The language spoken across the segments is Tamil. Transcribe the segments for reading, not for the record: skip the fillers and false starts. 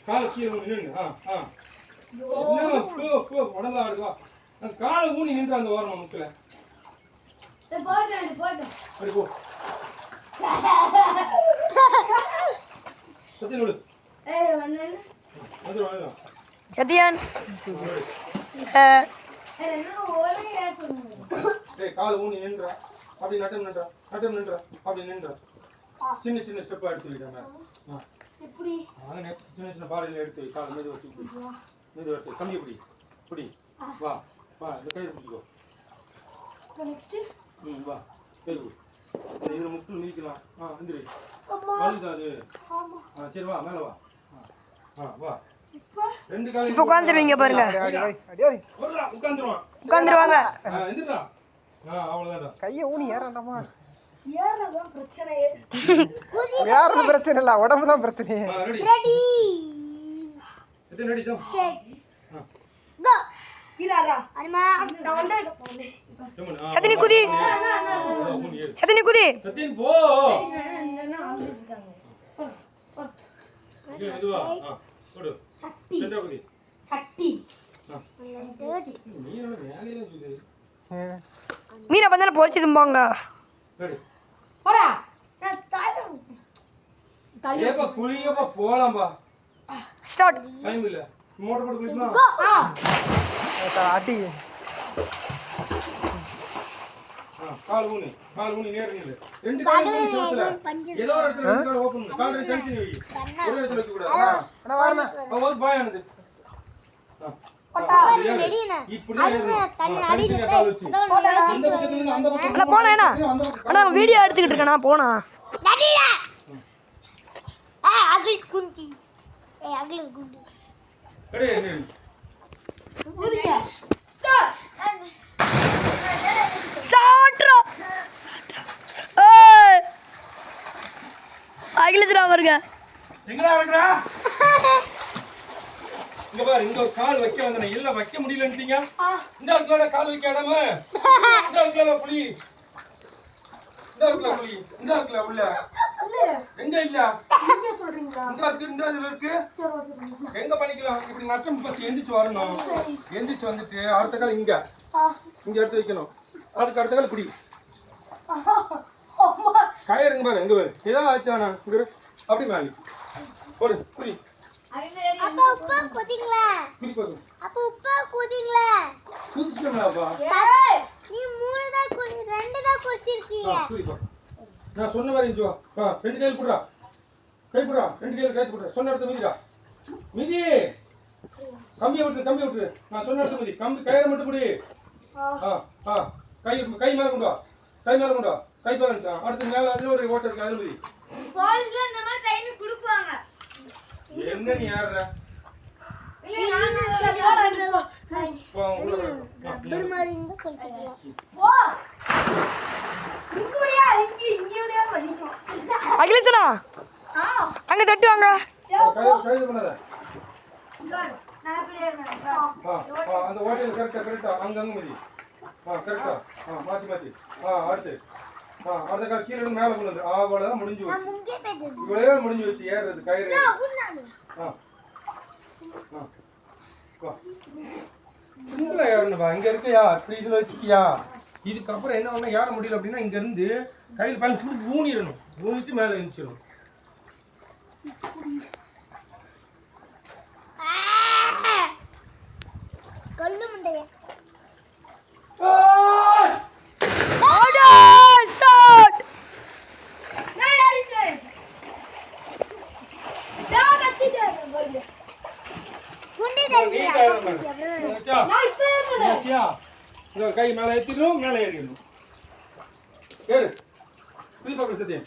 காலை கீழே நின்று உடம்பு ஆடுவா காலை ஊனி நின்று அந்த ஓரமா முக்கில் அப்படி போ சத்தியன் விடு சத்தியன் காலை ஊனி நின்றா அப்படி நட்டம் நின்றா அப்படி நின்றா சின்ன சின்ன ஸ்டெப்பா எடுத்து வைக்காம சின்ன சின்ன பாறையில எடுத்து வை காலை மெது எடுத்து கம்பி பிடி வா இந்த கையை பிடிச்சிக்கோ வா கை இதுல முட்டு நீக்கலாம் வந்துரு வலுதா அது சரி வா மேல வா ரெண்டு காலை இப்போ உட்காந்துருவீங்க பாருங்க உட்காந்துருவாங்க எந்திரா அவ்வளவுதான்டா கையை ஊனி ஏறாண்டாமா ஏறதான் பிரச்சனையே யாருக்கு பிரச்சனை இல்ல உடம்பு தான் பிரச்சனை ரெடி எத்தனை ரெடி ஜம் கோ இராரா அம்மா நான் வந்து சத்தினி குதி சத்தினி சத்தியன் போ இங்க மெதுவா போடு சக்தி சென்டர் குதி சக்தி நீ என்ன வேலையில சொல்லு மீனை பந்தால பொரிச்சு தும்பாங்க ரெடி போடா ஏப்பா குளியப்பா போலாம்பா ஸ்டார்ட் டைம் இல்ல மோட்டர் போட்டு குளிக்கணும் அடி கால் ஊனி நேரா நில்லு ரெண்டு கால் ஊனி சோத்துல ஏதோ ஒரு இடத்துல ரெண்டு கால் ஓபன் பண்ணு கால் ரெண்டு தனிச்சு வை ஒரு இடத்துல வைக்க கூடாது அண்ணா வாரண்ணா ஒரு பாயானது இப்படி தண்ணி அடியில கால் வச்சு இந்த பக்கத்துல இருந்து அந்த பக்கம் அண்ணா போனா அண்ணா வீடியோ எடுத்துக்கிட்டு இருக்கேனா போனா நடில அகில் குண்டி அகில் குண்டி ரெடி ஊதியா ஸ்டார்ட் சாட்ரா ஏய் அகிலதுரா வருங்க எங்கடா வந்தா இங்க பாரு இங்க ஒரு கால் வைக்க வந்தனே இல்ல வைக்க முடியலன்றீங்க இந்த இடத்துல கால் வைக்க இடமே இந்த இடத்துல புலி இந்த இடத்துல உள்ள எங்க இல்ல எங்க சொல்றீங்களா இந்த இதுல இருக்கு எங்க பண்ணிக்கலாம் இப்படி நட்டம் பத்தி எந்திச்சு வரணும் எந்திச்சு வந்துட்டு அடுத்த கால் இங்க எடுத்து வைக்கணும் அதுக்கு அடுத்த கால் பிடி கயிறுங்க பாரு எங்க பாரு ஏதாவது ஆச்சானா இங்க அப்படி மேலே போடு புடி அப்பா உப்பா குதிங்களா புடி போடு அப்பா உப்பா குதிங்களா குதிச்சலாப்பா நீ 3 தான் குதி 2 தான் குதிச்சிருக்கீங்க புடி போ நான் சொன்ன மாதிரி இஞ்சு வா ரெண்டு கையில் புடுடா ரெண்டு கையில் கை புடுடா சொன்ன இடத்துல மிதி கம்பி விட்டு நான் சொன்ன இடத்துல மிதி கம்பி கயிறு மட்டும் புடி கை மேல கொண்டு வா கை பேலன்ஸ் அடுத்து மேல அதுல ஒரு ஓட்டர் இருக்கு அதுல மிதி பாய்ஸ்ல இந்த மாதிரி ட்ரைனிங் கொடுப்பாங்க என்ன நீ யாரற ரப்பர் மாதிரி இந்த சொல்றீங்களா ஓ இங்கோடியா இங்கோடியா பண்ணிக்கோ அகிலேசனா அங்க தட்டு வாங்க கை பண்ணாத நான் அப்படியே அந்த ஓட்டர் கரெக்ட்டா அங்க மிதி கரெக்ட்டா மாத்தி அடுத்து அடுத்த கால் கீழ இருந்து மேல கொண்டு வந்து அவ்வளவுதான் முடிஞ்சு போச்சு இவ்வளவே முடிஞ்சு வச்சு ஏறுறது கயிறு சிம்பிளா ஏறணும்பா இங்க இருக்கியா இப்படி இதுல வச்சுக்கியா இதுக்கப்புறம் என்ன ஒண்ணு ஏற முடியல அப்படின்னா இங்க இருந்து கையில் பேலன்ஸ் பண்ணி ஊனிட்டு மேல எழுந்திச்சிடும் கல்லு முண்டைய கை மேல ஏத்திடும் மேல ஏறிடும் ஏறு புது சத்தியம்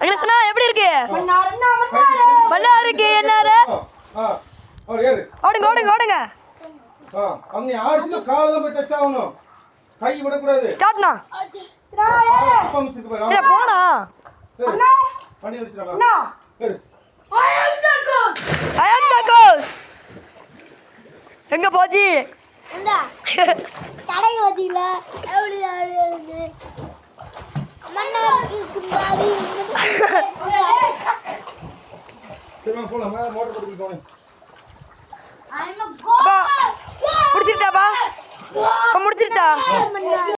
அகிலேசனா எப்படி இருக்கு நல்லா இருக்கு எல்லாரும் ஓடுங்க அவங்க ஆடிச்சுனா கால தான் போய் டச் ஆகணும் கை விடக்கூடாது ஸ்டார்ட்னா அப்பா மிச்சிட்டு பாரு போனா பண்ணி வச்சிரலாம் ஏறு I am the ghost. எங்க போச்சு இந்தா கடை வதில எப்படி ஆடுது மண்ணாக்கு கும்ப போலாம் மோட்டர் போட்டு போனேன் I'm a goal.